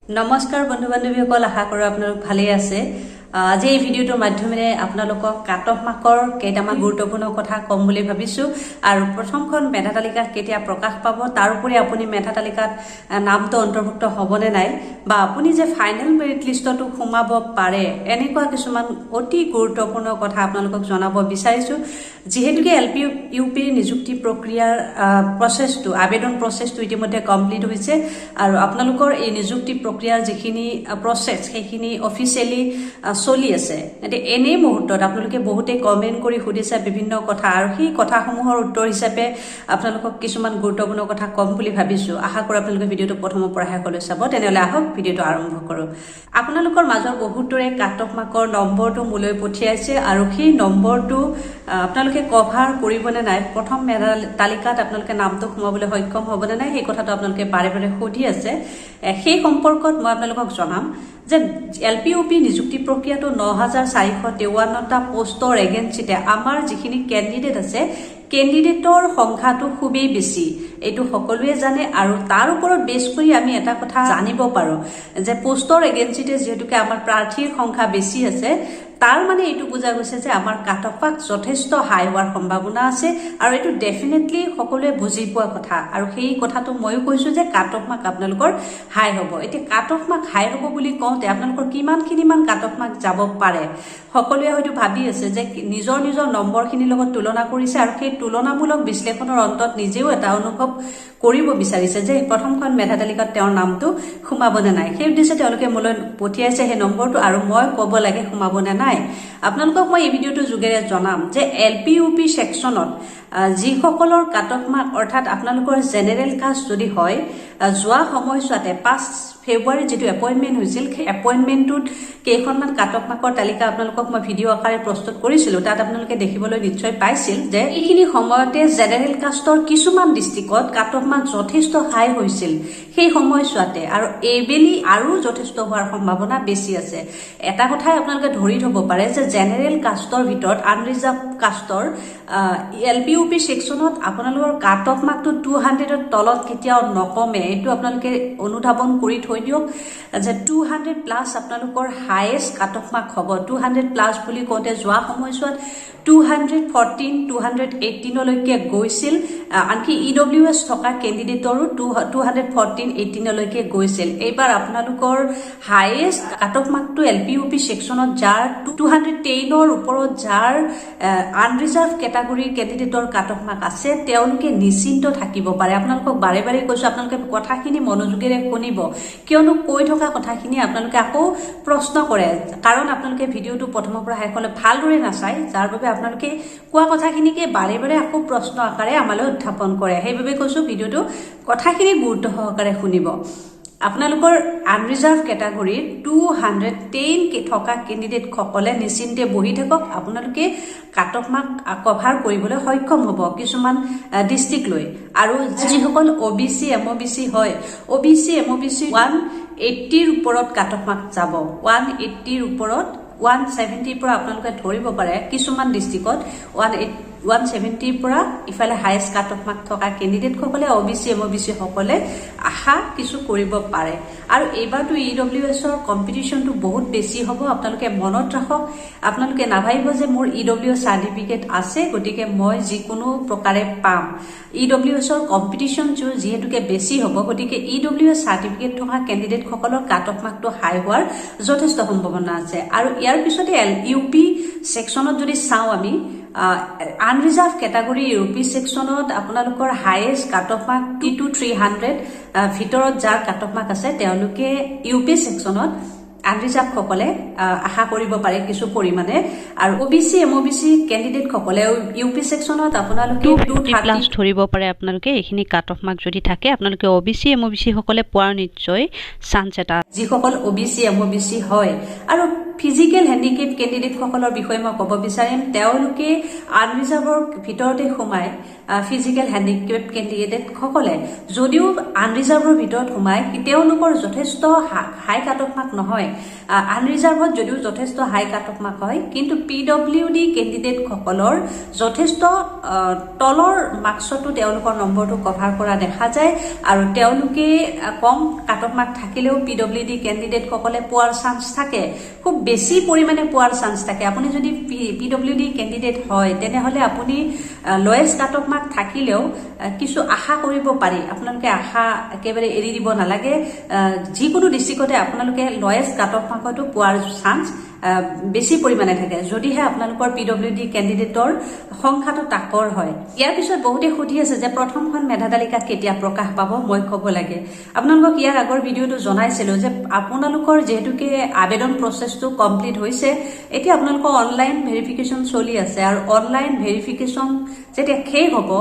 নমস্কাৰ বন্ধু বান্ধৱীসকল, আশা কৰোঁ আপোনালোক ভালেই আছে। আজি এই ভিডিঅ'টোৰ মাধ্যমেৰে আপোনালোকক কাট অফ মাৰ্কৰ কেইটামান গুৰুত্বপূৰ্ণ কথা ক'ম বুলি ভাবিছোঁ। আৰু প্ৰথমখন মেধা তালিকাত কেতিয়া প্ৰকাশ পাব, তাৰ উপৰি আপুনি মেধা তালিকাত নামটো অন্তৰ্ভুক্ত হ'বনে নাই, বা আপুনি যে ফাইনেল মেৰিট লিষ্টতো সোমাব পাৰে, এনেকুৱা কিছুমান অতি গুৰুত্বপূৰ্ণ কথা আপোনালোকক জনাব বিচাৰিছোঁ। যিহেতুকে LP UP নিযুক্তি প্ৰক্ৰিয়াৰ প্ৰচেছটো, আবেদন প্ৰচেছটো ইতিমধ্যে কমপ্লিট হৈছে আৰু আপোনালোকৰ এই নিযুক্তি প্ৰক্ৰিয়াৰ যিখিনি প্ৰচেছ সেইখিনি অফিচিয়েলি চলি আছে। এনে মুহূৰ্তত আপোনালোকে বহুতে কমেণ্ট কৰি সুধিছে বিভিন্ন কথা, আৰু সেই কথাসমূহৰ উত্তৰ হিচাপে আপোনালোকক কিছুমান গুৰুত্বপূৰ্ণ কথা ক'ম বুলি ভাবিছোঁ। আশা কৰোঁ আপোনালোকে ভিডিঅ'টো প্ৰথমৰ পৰা শেষলৈ চাব। তেনেহ'লে আহক ভিডিঅ'টো আৰম্ভ কৰোঁ। আপোনালোকৰ মাজৰ বহুতৰে কাট অফ মাৰ্কৰ নম্বৰটো মোলৈ পঠিয়াইছে, আৰু সেই নম্বৰটো আপোনালোকে কভাৰ কৰিবনে নাই, প্ৰথম মেধা তালিকাত আপোনালোকে নামটো সোমাবলৈ সক্ষম হ'বনে নাই, সেই কথাটো আপোনালোকে বাৰে বাৰে সুধি আছে। সেই সম্পৰ্কত মই আপোনালোকক জনাম যে LP UP নিযুক্তি প্ৰক্ৰিয়াটো ৯,৪৫৩টা পোষ্টৰ এগেইনষ্টতে আমাৰ যিখিনি কেণ্ডিডেট আছে, কেণ্ডিডেটৰ সংখ্যাটো খুবেই বেছি, এইটো সকলোৱে জানে। আৰু তাৰ ওপৰত বেছ কৰি আমি এটা কথা জানিব পাৰোঁ যে পোষ্টৰ এগেইনষ্টতে যিহেতুকে আমাৰ প্ৰাৰ্থীৰ সংখ্যা বেছি আছে, তাৰ মানে এইটো বুজা গৈছে যে আমাৰ কাট অফ মাৰ্ক যথেষ্ট হাই হোৱাৰ সম্ভাৱনা আছে, আৰু এইটো ডেফিনেটলি সকলোৱে বুজি পোৱা কথা। আৰু সেই কথাটো ময়ো কৈছোঁ যে কাট অফ মাৰ্ক আপোনালোকৰ হাই হ'ব। এতিয়া কাট অফ মাৰ্ক হাই হ'ব বুলি কওঁতে আপোনালোকৰ কিমানখিনিমান কাট অফ মাৰ্ক যাব পাৰে, সকলোৱে হয়তো ভাবি আছে যে নিজৰ নিজৰ নম্বৰখিনিৰ লগত তুলনা কৰিছে, আৰু সেই তুলনামূলক বিশ্লেষণৰ অন্তত নিজেও এটা অনুভৱ কৰিব বিচাৰিছে যে প্ৰথমখন মেধা তালিকাত তেওঁৰ নামটো সোমাবনে নাই। সেই উদ্দেশ্যে তেওঁলোকে মোলৈ পঠিয়াইছে সেই নম্বৰটো, আৰু মই ক'ব লাগে সোমাবনে নাই। আপোনালোকক মই এই ভিডিঅ'টোৰ যোগেৰে জনাম যে LP UP ছেকশ্যনত যিসকলৰ কাট অফ মাৰ্ক, অৰ্থাৎ আপোনালোকৰ জেনেৰেল কাষ্ট যদি হয়, যোৱা সময়ছোৱাতে 5 ফেব্ৰুৱাৰীত যিটো এপইণ্টমেণ্ট হৈছিল, সেই এপইণ্টমেণ্টটোত কেইখনমান কাট অফ মাৰ্কৰ তালিকা আপোনালোকক মই ভিডিঅ' আকাৰে প্ৰস্তুত কৰিছিলোঁ। তাত আপোনালোকে দেখিবলৈ নিশ্চয় পাইছিল যে এইখিনি সময়তে জেনেৰেল কাষ্টৰ কিছুমান ডিষ্ট্ৰিক্টত কাট অফ মাৰ্ক যথেষ্ট হাই হৈছিল সেই সময়ছোৱাতে, আৰু এইবেলি আৰু যথেষ্ট হোৱাৰ সম্ভাৱনা বেছি আছে। এটা কথাই আপোনালোকে ধৰি থ'ব পাৰে যে জেনেৰেল কাষ্টৰ ভিতৰত আনৰিজাৰ্ভ কাষ্টৰ LP UP ছেকশ্যনত আপোনালোকৰ কাট অফ মাৰ্কটো 200ৰ তলত কেতিয়াও নকমে। এইটো আপোনালোকে অনুধাৱন কৰি থৈ দিয়ক যে 200+ আপোনালোকৰ হায়েষ্ট কাট অফ মাৰ্ক হ'ব। 200+ বুলি কওঁতে যোৱা সময়ছোৱাত 214, 218লৈকে গৈছিল, আনকি EWS থকা কেণ্ডিডেটৰো 214, 18লৈকে গৈছিল। এইবাৰ আপোনালোকৰ হায়েষ্ট কাট অফ মাৰ্কটো LP UP ছেকশ্যনত যাৰ 210ৰ ওপৰত যাৰ আনৰিজাৰ্ভ কেটাগৰীৰ কেণ্ডিডেটৰ কাট অফ মাৰ্ক আছে, তেওঁলোকে নিশ্চিন্ত থাকিব পাৰে। আপোনালোকক বাৰে বাৰে কৈছোঁ, আপোনালোকে কথাখিনি মনোযোগেৰে শুনিব, কিয়নো কৈ থকা কথাখিনি আপোনালোকে আকৌ প্ৰশ্ন কৰে, কাৰণ আপোনালোকে ভিডিঅ'টো প্ৰথমৰ পৰা শেষলৈ ভালদৰে নাচায়, যাৰ বাবে আপোনালোকে কোৱা কথাখিনিকে বাৰে বাৰে আকৌ প্ৰশ্ন আকাৰে আমালৈ উত্থাপন কৰে। সেইবাবে কৈছোঁ ভিডিঅ'টো কথাখিনি গুৰুত্ব সহকাৰে শুনিব। আপোনালোকৰ আনৰিজাৰ্ভ কেটাগৰীৰ 210 থকা কেণ্ডিডেটসকলে নিশ্চিন্তে বহি থাকক, আপোনালোকে কাট অফ মাৰ্ক কভাৰ কৰিবলৈ সক্ষম হ'ব কিছুমান ডিষ্ট্ৰিক্ট লৈ। আৰু যিসকল OBC MOBC হয়, OBC MOBC 180ৰ ওপৰত কাট অফ মাৰ্ক যাব, 180ৰ ওপৰত 170ৰ পৰা আপোনালোকে ধৰিব পাৰে কিছুমান ডিষ্ট্ৰিক্টত 170ৰ পৰা ইফালে হায়েষ্ট কাট অফ মাৰ্ক থকা কেণ্ডিডেটসকলে OBC MOBC সকলে আশা কিছু কৰিব পাৰে। আৰু এইবাৰতো EWSৰ কম্পিটিশ্যনটো বহুত বেছি হ'ব। আপোনালোকে মনত ৰাখক, আপোনালোকে নাভাবিব যে মোৰ EWS চাৰ্টিফিকেট আছে গতিকে মই যিকোনো প্ৰকাৰে পাম। EWSৰ কম্পিটিশ্যনটো যিহেতুকে বেছি হ'ব, গতিকে EWS চাৰ্টিফিকেট থকা কেণ্ডিডেটসকলৰ কাট অফ মাৰ্কটো হাই হোৱাৰ যথেষ্ট সম্ভাৱনা আছে। আৰু ইয়াৰ পিছতে UP ছেকশ্যনত যদি চাওঁ আমি, আনৰিজাৰ্ভ কেটাগৰী UP ছেকশ্যনত আপোনালোকৰ হায়েষ্ট কাট অফ মাৰ্ক 300 ভিতৰত যাৰ কাট অফ মাৰ্ক আছে, তেওঁলোকে UP ছেকশ্যনত আনৰিজাৰ্ভসকলে আশা কৰিব পাৰে কিছু পৰিমাণে। আৰু OBC MOBC কেণ্ডিডেটসকলে UP ছেকশ্যনত আপোনালোকে 230+ ধৰিব পাৰে। আপোনালোকে এইখিনি কাট অফ মাৰ্ক যদি থাকে, আপোনালোকে OBC MOBC সকলে পোৱাৰ নিশ্চয় চান্স এটা। যিসকল OBC MOBC হয়, আৰু ফিজিকেল হেণ্ডিকেপ কেণ্ডিডেটসকলৰ বিষয়ে মই ক'ব বিচাৰিম, তেওঁলোকে আনৰিজাৰ্ভৰ ভিতৰতে সোমায়। ফিজিকেল হেণ্ডিকেপ কেণ্ডিডেটসকলে যদিও আনৰিজাৰ্ভৰ ভিতৰত সোমায়, তেওঁলোকৰ যথেষ্ট হাই কাট অফ মাৰ্ক নহয়। আনৰিজাৰ্ভত যদিও যথেষ্ট হাই কাট অফ মাৰ্ক হয়, কিন্তু PWD কেণ্ডিডেট সকলৰ যথেষ্ট তলৰ মাৰ্কছতো তেওঁলোকৰ নম্বৰটো কভাৰ কৰা দেখা যায় আৰু তেওঁলোকে কম কাট অফ মাৰ্ক থাকিলেও PWD কেণ্ডিডেট সকলে পোৱাৰ চান্স থাকে, খুব বেছি পৰিমাণে পোৱাৰ চান্স থাকে। আপুনি যদি PWD কেণ্ডিডেট হয় তেনেহলে আপুনি লয়েষ্ট কাট অফ মাৰ্ক থাকিলেও কিছু আশা কৰিব পাৰি। আপোনালোকে আশা একেবাৰে এৰি দিব নালাগে। যিকোনো ডিষ্ট্ৰিক্টতে আপোনালোকে লয়েষ্ট কাট অফ মাৰ্কতো পোৱাৰ চান্স বেছি পৰিমাণে থাকে যদিহে আপোনালোকৰ PWD কেণ্ডিডেটৰ সংখ্যাটো তাকৰ হয়। ইয়াৰ পিছত বহুতে সুধি আছে যে প্ৰথমখন মেধা তালিকা কেতিয়া প্ৰকাশ পাব, মই ক'ব লাগে। আপোনালোকক ইয়াৰ আগৰ ভিডিঅ'টো জনাইছিলো যে আপোনালোকৰ যেহেতুকে আবেদন প্ৰচেছটো কমপ্লিট হৈছে, এতিয়া আপোনালোকৰ অনলাইন ভেৰিফিকেশ্যন চলি আছে আৰু অনলাইন ভেৰিফিকেশ্যন যেতিয়া শেষ হ'ব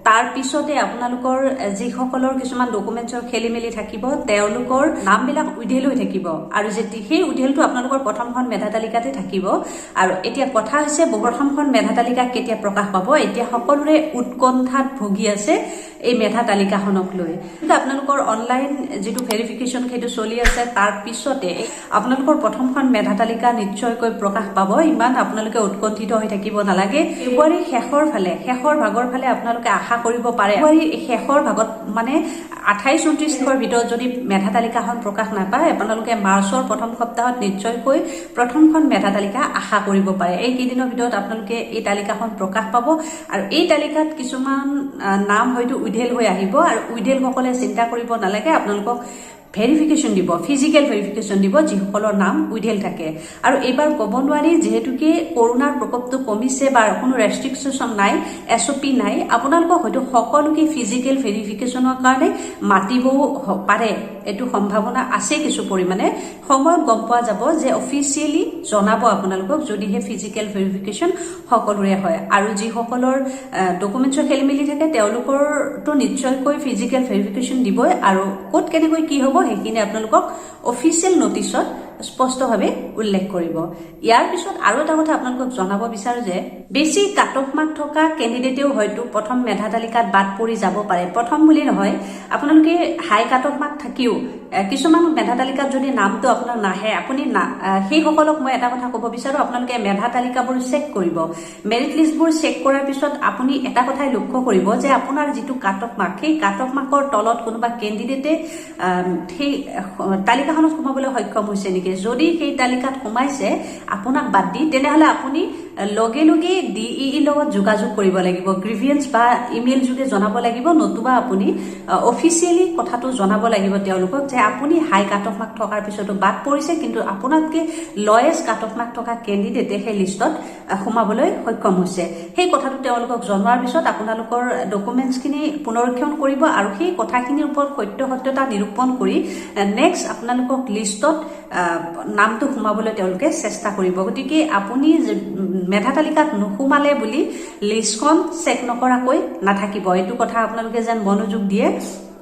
তাৰ পিছতে আপোনালোকৰ যিসকলৰ কিছুমান ডকুমেণ্টছৰ খেলি মেলি থাকিব তেওঁলোকৰ নামবিলাক উইধেল হৈ থাকিব আৰু যেতিয়া সেই উইধেলটো আপোনালোকৰ প্ৰথমখন মেধা তালিকাতে থাকিব। আৰু এতিয়া কথা হৈছে প্ৰথমখন মেধা তালিকা কেতিয়া প্ৰকাশ পাব, এতিয়া সকলোৰে উৎকণ্ঠাত ভুগি আছে এই মেধা তালিকাখনক লৈ। কিন্তু আপোনালোকৰ অনলাইন যিটো ভেৰিফিকেশ্যন সেইটো চলি আছে, তাৰ পিছতে আপোনালোকৰ প্ৰথমখন মেধা তালিকা নিশ্চয়কৈ প্ৰকাশ পাব। ইমান আপোনালোকে উৎকণ্ঠিত হৈ থাকিব নালাগে। ফেব্ৰুৱাৰীৰ শেষৰ ভাগৰ ফালে আপোনালোকে আশা কৰিব পাৰে। ফেব্ৰুৱাৰীৰ শেষৰ ভাগত মানে 28-29 ভিতৰত যদি মেধা তালিকাখন প্ৰকাশ নাপায়, আপোনালোকে মাৰ্চৰ প্ৰথম সপ্তাহত নিশ্চয়কৈ প্ৰথমখন মেধা তালিকা আশা কৰিব পাৰে। এই কেইদিনৰ ভিতৰত আপোনালোকে এই তালিকাখন প্ৰকাশ পাব আৰু এই তালিকাত কিছুমান নাম হয়তো উইধেল হৈ আহিব আৰু উইধেল সকলে চিন্তা কৰিব নালাগে, আপোনালোকক ভেৰিফিকেশ্যন দিব, ফিজিকেল ভেৰিফিকেশ্যন দিব যিসকলৰ নাম উইধেল থাকে। আৰু এইবাৰ ক'ব নোৱাৰি যিহেতুকে কৰোনাৰ প্ৰকোপটো কমিছে বা কোনো ৰেষ্ট্ৰিকশ্যন নাই, SOP নাই, আপোনালোকক হয়তো সকলোকে ফিজিকেল ভেৰিফিকেশ্যনৰ কাৰণে মাতিবও পাৰে। এইটো সম্ভাৱনা আছে কিছু পৰিমাণে। সময়ত গম পোৱা যাব যে অফিচিয়েলি জনাব আপোনালোকক যদিহে ফিজিকেল ভেৰিফিকেশ্যন সকলোৰে হয়। আৰু যিসকলৰ ডকুমেণ্টছৰ খেলি মেলি থাকে তেওঁলোকৰতো নিশ্চয়কৈ ফিজিকেল ভেৰিফিকেশ্যন দিবই আৰু ক'ত কেনেকৈ কি হ'ব সেইখিনি আপোনালোকক অফিচিয়েল নটিচত স্পষ্টভাৱে উল্লেখ কৰিব। ইয়াৰ পিছত আৰু এটা কথা আপোনালোকক জনাব বিচাৰো যে বেছি কাট অফ মাৰ্ক থকা কেণ্ডিডেটেও হয়তো প্ৰথম মেধা তালিকাত বাদ পৰি যাব পাৰে। প্ৰথম বুলি নহয়, আপোনালোকে হাই কাট অফ মাৰ্ক থাকিও কিছুমান মেধা তালিকাত যদি নামটো আপোনাৰ নাহে, আপুনি সেইসকলক মই এটা কথা ক'ব বিচাৰো, আপোনালোকে মেধা তালিকাবোৰ চেক কৰিব। মেৰিট লিষ্টবোৰ চেক কৰাৰ পিছত আপুনি এটা কথাই লক্ষ্য কৰিব যে আপোনাৰ যিটো কাট অফ মাৰ্ক, সেই কাট অফ মাৰ্কৰ তলত কোনোবা কেণ্ডিডেটে সেই তালিকাখনত সোমাবলৈ সক্ষম হৈছে নেকি। যদি সেই তালিকাত সোমাইছে আপোনাক বাদ দি, তেনেহলে আপুনি লগে লগে DEE লগত যোগাযোগ কৰিব লাগিব, গ্ৰিভিয়েন্স বা ইমেইল যোগে জনাব লাগিব, নতুবা আপুনি অফিচিয়েলি কথাটো জনাব লাগিব তেওঁলোকক যে আপুনি হাই কাট অফ মাৰ্ক থকাৰ পিছতো বাদ পৰিছে, কিন্তু আপোনাতকে লয়েষ্ট কাট অফ মাৰ্ক থকা কেণ্ডিডেটে সেই লিষ্টত সোমাবলৈ সক্ষম হৈছে। সেই কথাটো তেওঁলোকক জনোৱাৰ পিছত আপোনালোকৰ ডকুমেণ্টছখিনি পুনৰীক্ষণ কৰিব আৰু সেই কথাখিনিৰ ওপৰত সত্যতা নিৰূপণ কৰি নেক্সট আপোনালোকক লিষ্টত নামটো সোমাবলৈ তেওঁলোকে চেষ্টা কৰিব। গতিকে আপুনি মেধা তালিকাত নোসোমালে বুলি লিষ্টখন চেক নকৰাকৈ নাথাকিব। এইটো কথা আপোনালোকে যেন মনোযোগ দিয়ে,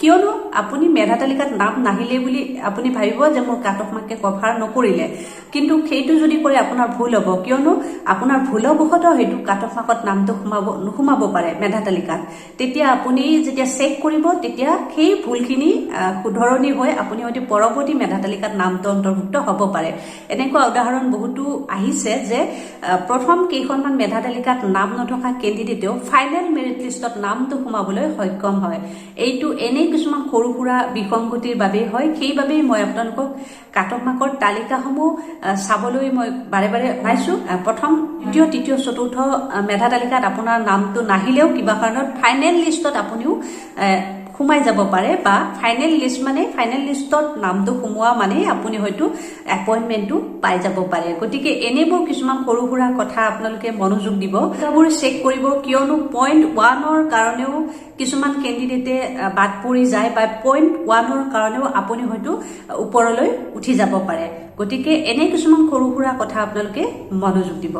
কিয়নো আপুনি মেধা তালিকাত নাম নাহিলে বুলি আপুনি ভাবিব যে মোৰ কাট অফ মাৰ্কে কভাৰ নকৰিলে, কিন্তু সেইটো যদি কৰে আপোনাৰ ভুল হ'ব, কিয়নো আপোনাৰ ভুলবশতঃ সেইটো কাট অফ মাৰ্কত নামটো নোসোমাব পাৰে মেধা তালিকাত। তেতিয়া আপুনি যেতিয়া চেক কৰিব তেতিয়া সেই ভুলখিনি শুধৰণি হৈ আপুনি হয়তো পৰৱৰ্তী মেধা তালিকাত নামটো অন্তৰ্ভুক্ত হ'ব পাৰে। এনেকুৱা উদাহৰণ বহুতো আহিছে যে প্ৰথম কেইখনমান মেধা তালিকাত নাম নথকা কেণ্ডিডেটেও ফাইনেল মেৰিট লিষ্টত নামটো সোমাবলৈ সক্ষম হয়। এইটো এনেই কিছুমান সৰু সুৰা বিসংগতিৰ বাবেই হয়। সেইবাবেই মই আপোনালোকক কাট অফ মাৰ্কৰ তালিকাসমূহ চাবলৈ মই বাৰে বাৰে পাইছো। প্ৰথম, দ্বিতীয়, তৃতীয়, চতুৰ্থ মেধা তালিকাত আপোনাৰ নামটো নাহিলেও কিবা কাৰণত ফাইনেল লিষ্টত আপুনিও সোমাই যাব পাৰে, বা ফাইনেল লিষ্ট মানে ফাইনেল লিষ্টত নামটো সোমোৱা মানে আপুনি হয়তো এপইণ্টমেণ্টটো পাই যাব পাৰে। গতিকে এনেবোৰ কিছুমান সৰু সুৰা কথা আপোনালোকে মনোযোগ দিব, সেইবোৰ চেক কৰিব, কিয়নো .1ৰ কাৰণেও কিছুমান কেণ্ডিডেটে বাদ পৰি যায় বা .1ৰ কাৰণেও আপুনি হয়তো ওপৰলৈ উঠি যাব পাৰে। গতিকে এনে কিছুমান সৰু সুৰা কথা আপোনালোকে মনোযোগ দিব।